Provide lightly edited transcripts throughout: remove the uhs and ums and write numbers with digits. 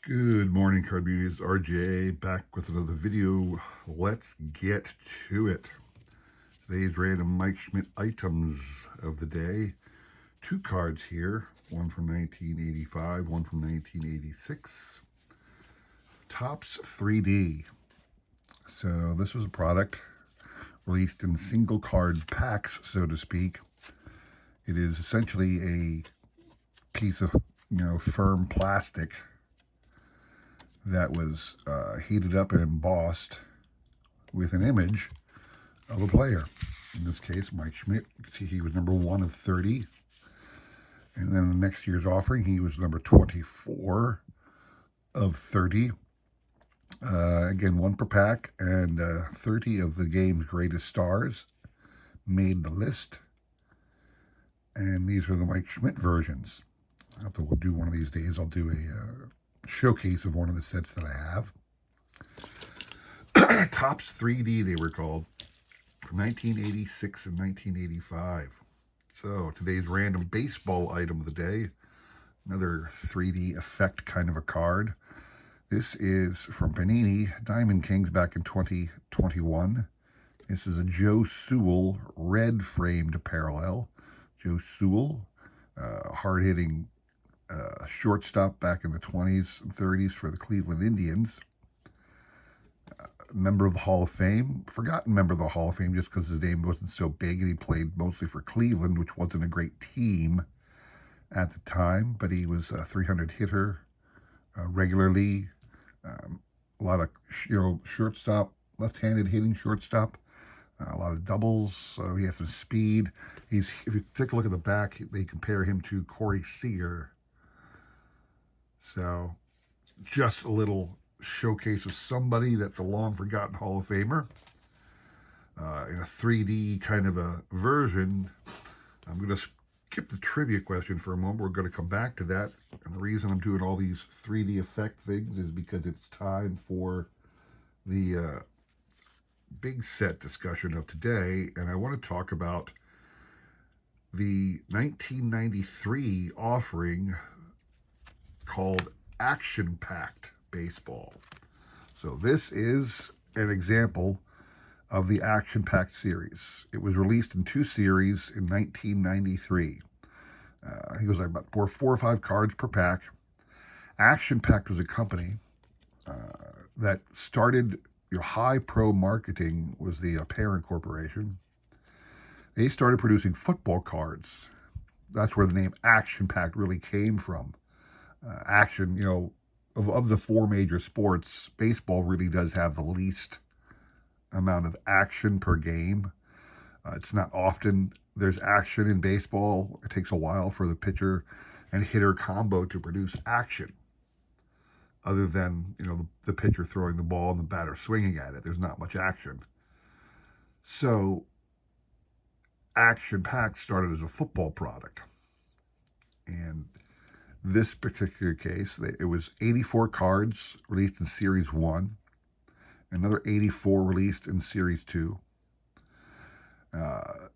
Good morning, Card Beauty. It's RJ back with another video. Let's get to it. Today's random Mike Schmidt items of the day. Two cards here, one from 1985, one from 1986. Topps 3D. So this was a product released in single card packs, so to speak. It is essentially a piece of, firm plastic that was heated up and embossed with an image of a player. In this case, Mike Schmidt. You can see he was number 1 of 30. And then the next year's offering, he was number 24 of 30. Again, one per pack, and 30 of the game's greatest stars made the list. And these are the Mike Schmidt versions. I'll have to do one of these days. I'll do a showcase of one of the sets that I have. Topps 3D, they were called, from 1986 and 1985. So today's random baseball item of the day, another 3D effect kind of a card. This is from Panini Diamond Kings back in 2021. This is a Joe Sewell red framed parallel. Joe Sewell, hard-hitting shortstop back in the 20s and 30s for the Cleveland Indians. Member of the Hall of Fame, forgotten member of the Hall of Fame just because his name wasn't so big, and he played mostly for Cleveland, which wasn't a great team at the time, but he was a 300 hitter regularly. A lot of shortstop, left-handed hitting shortstop, a lot of doubles, so he has some speed. If you take a look at the back, they compare him to Corey Seager. So just a little showcase of somebody that's a long forgotten Hall of Famer in a 3D kind of a version. I'm going to skip the trivia question for a moment. We're going to come back to that. And the reason I'm doing all these 3D effect things is because it's time for the big set discussion of today. And I want to talk about the 1993 offering called Action Packed Baseball. So this is an example of the Action Packed series. It was released in 2 series in 1993. I think it was like about 4 or 5 cards per pack. Action Packed was a company that started High Pro Marketing was the parent corporation. They started producing football cards. That's where the name Action Packed really came from. Action, of the 4 major sports, baseball really does have the least amount of action per game. It's not often there's action in baseball. It takes a while for the pitcher and hitter combo to produce action. Other than, the pitcher throwing the ball and the batter swinging at it, there's not much action. So Action Packed started as a football product. And this particular case, it was 84 cards released in Series 1, another 84 released in Series 2.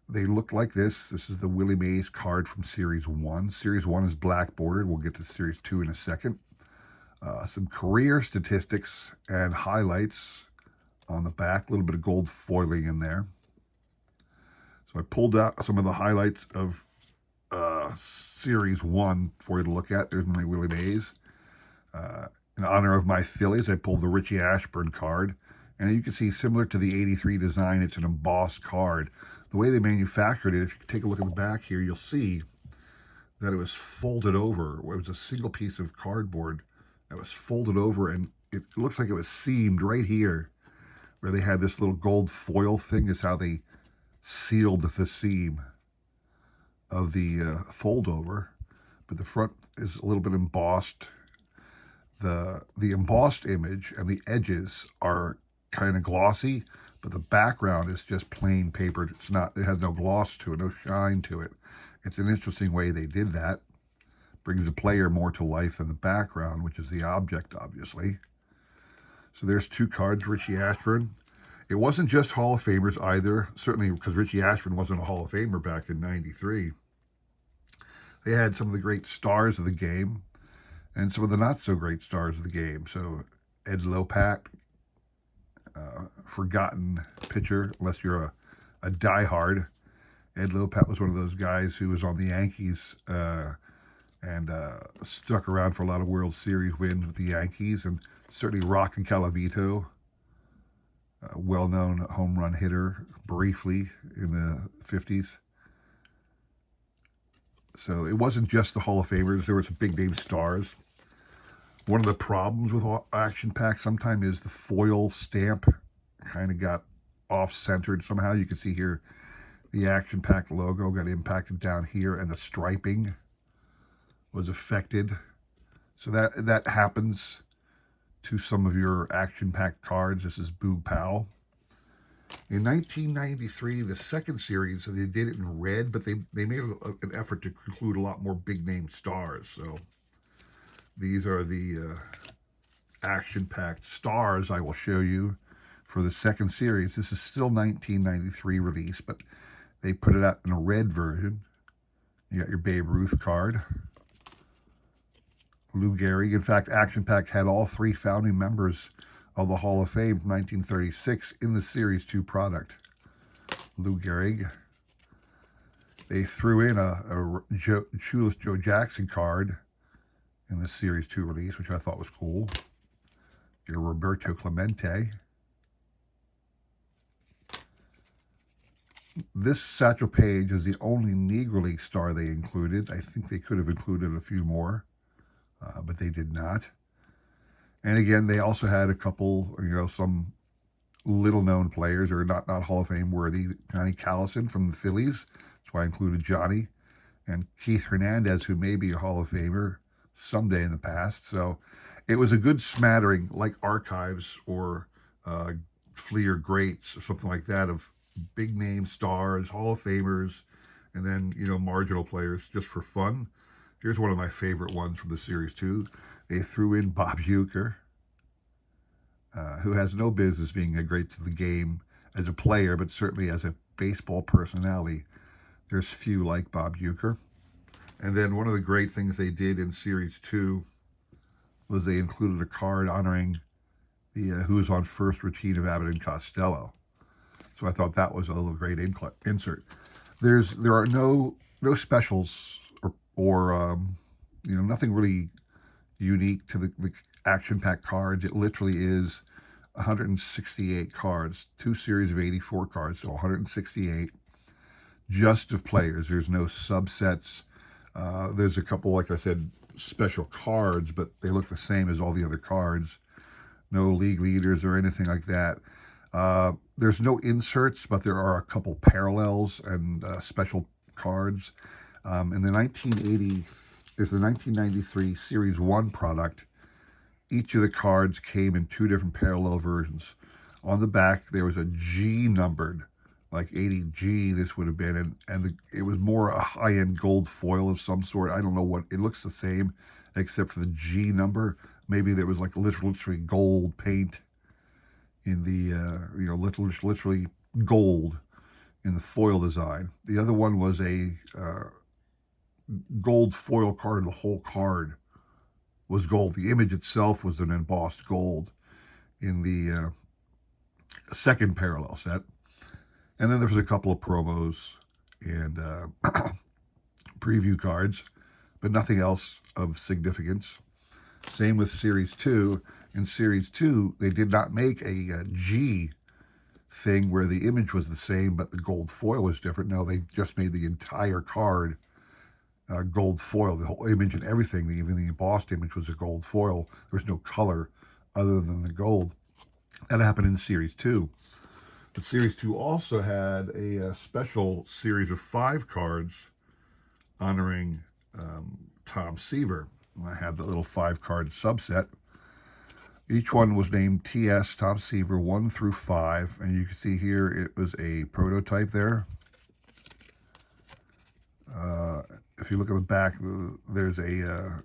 They look like this. This is the Willie Mays card from Series 1. Series 1 is black bordered. We'll get to Series 2 in a second. Some career statistics and highlights on the back. A little bit of gold foiling in there. So I pulled out some of the highlights of Series 1 for you to look at. There's my Willie Mays. In honor of my Phillies, I pulled the Richie Ashburn card. And you can see, similar to the 83 design, it's an embossed card. The way they manufactured it, if you take a look at the back here, you'll see that it was folded over. It was a single piece of cardboard that was folded over, and it looks like it was seamed right here, where they had this little gold foil thing is how they sealed the seam of the fold over. But the front is a little bit embossed. The embossed image and the edges are kind of glossy, but the background is just plain paper. It has no gloss to it, no shine to it. It's an interesting way they did that. Brings the player more to life than the background, which is the object, obviously. So there's 2 cards, Richie Ashburn. It wasn't just Hall of Famers either, certainly because Richie Ashburn wasn't a Hall of Famer back in 93. They had some of the great stars of the game. and some of the not so great stars of the game. So Ed Lopat, forgotten pitcher, unless you're a diehard. Ed Lopat was one of those guys who was on the Yankees and stuck around for a lot of World Series wins with the Yankees, and certainly Rock and Calavito, a well-known home run hitter briefly in the 50s. So it wasn't just the Hall of Famers. There were some big-name stars. One of the problems with Action Pack sometimes is the foil stamp kind of got off-centered somehow. You can see here the Action Pack logo got impacted down here, and the striping was affected. So that happens to some of your Action Pack cards. This is Boog Powell. In 1993, the second series, they did it in red, but they made an effort to include a lot more big-name stars. So these are the action-packed stars I will show you for the second series. This is still 1993 release, but they put it out in a red version. You got your Babe Ruth card. Lou Gehrig. In fact, Action Pack had all three founding members of the Hall of Fame from 1936 in the Series 2 product. Lou Gehrig. They threw in a Shoeless Joe Jackson card in the Series 2 release, which I thought was cool. Your Roberto Clemente. This Satchel Paige is the only Negro League star they included. I think they could have included a few more, but they did not. And again, they also had a couple, some little-known players, or not Hall of Fame worthy. Johnny Callison from the Phillies. That's why I included Johnny. And Keith Hernandez, who may be a Hall of Famer someday in the past. So it was a good smattering, like Archives or Fleer Greats or something like that, of big-name stars, Hall of Famers, and then, marginal players just for fun. Here's one of my favorite ones from the Series 2. They threw in Bob Uecker, who has no business being a great to the game as a player, but certainly as a baseball personality. There's few like Bob Uecker. And then one of the great things they did in Series 2 was they included a card honoring the Who's on First routine of Abbott and Costello. So I thought that was a little great insert. There are no specials or nothing really unique to the Action Pack cards. It literally is 168 cards, 2 series of 84 cards, so 168 just of players. There's no subsets. There's a couple, like I said, special cards, but they look the same as all the other cards. No league leaders or anything like that. There's no inserts, but there are a couple parallels and special cards. In the 1980 is the 1993 Series 1 product. Each of the cards came in 2 different parallel versions. On the back, there was a G numbered, like 80G this would have been, and it was more a high-end gold foil of some sort. I don't know what, it looks the same, except for the G number. Maybe there was like literally gold paint in the, literally gold in the foil design. The other one was a gold foil card. The whole card was gold. The image itself was an embossed gold in the second parallel set. And then there was a couple of promos and preview cards, but nothing else of significance. Same with Series 2. In Series 2, they did not make a G thing where the image was the same, but the gold foil was different. No, they just made the entire card gold foil. The whole image and everything, even the embossed image, was a gold foil. There was no color other than the gold. That happened in Series 2. But Series 2 also had a special series of 5 cards honoring Tom Seaver. I had the little 5-card subset. Each one was named TS, Tom Seaver, 1 through 5. And you can see here it was a prototype there. If you look at the back, there's a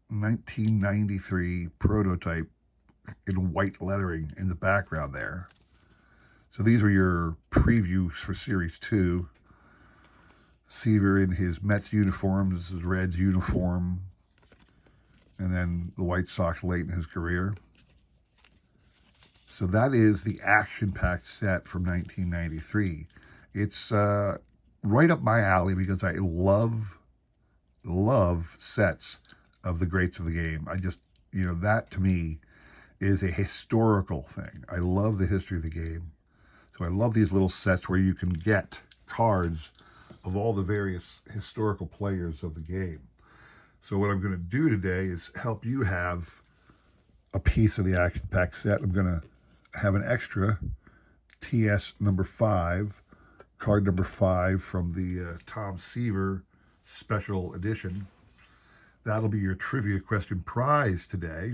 1993 prototype in white lettering in the background there. So these were your previews for Series 2. Seaver in his Mets uniform. This is Red's uniform. and then the White Sox late in his career. So that is the action-packed set from 1993. It's right up my alley because I love sets of the greats of the game. I just, that to me is a historical thing. I love the history of the game. So I love these little sets where you can get cards of all the various historical players of the game. So what I'm going to do today is help you have a piece of the action pack set. I'm going to have an extra TS number 5, card number 5 from the Tom Seaver special edition. That'll be your trivia question prize today.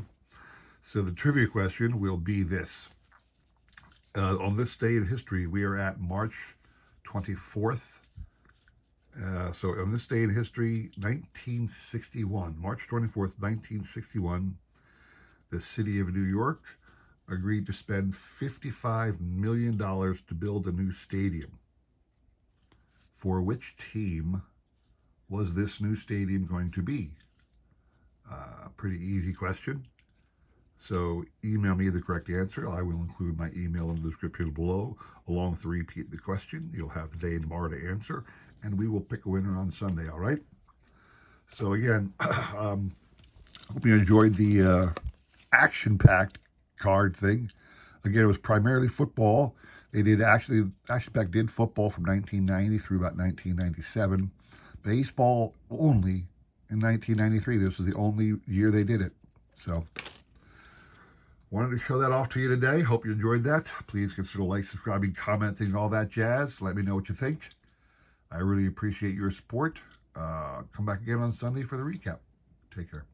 So the trivia question will be this. On this day in history, we are at March 24th. So on this day in history, 1961, March 24th, 1961, the city of New York agreed to spend $55 million to build a new stadium. For which team was this new stadium going to be? Pretty easy question. So email me the correct answer. I will include my email in the description below, along with the repeat of the question. You'll have the day and tomorrow to answer, and we will pick a winner on Sunday, all right? So again, hope you enjoyed the action-packed card thing. Again, it was primarily football. They did Action Pack did football from 1990 through about 1997. Baseball only in 1993. This was the only year they did it. So wanted to show that off to you today. Hope you enjoyed that. Please consider like, subscribing, commenting, all that jazz. Let me know what you think. I really appreciate your support. Come back again on Sunday for the recap. Take care.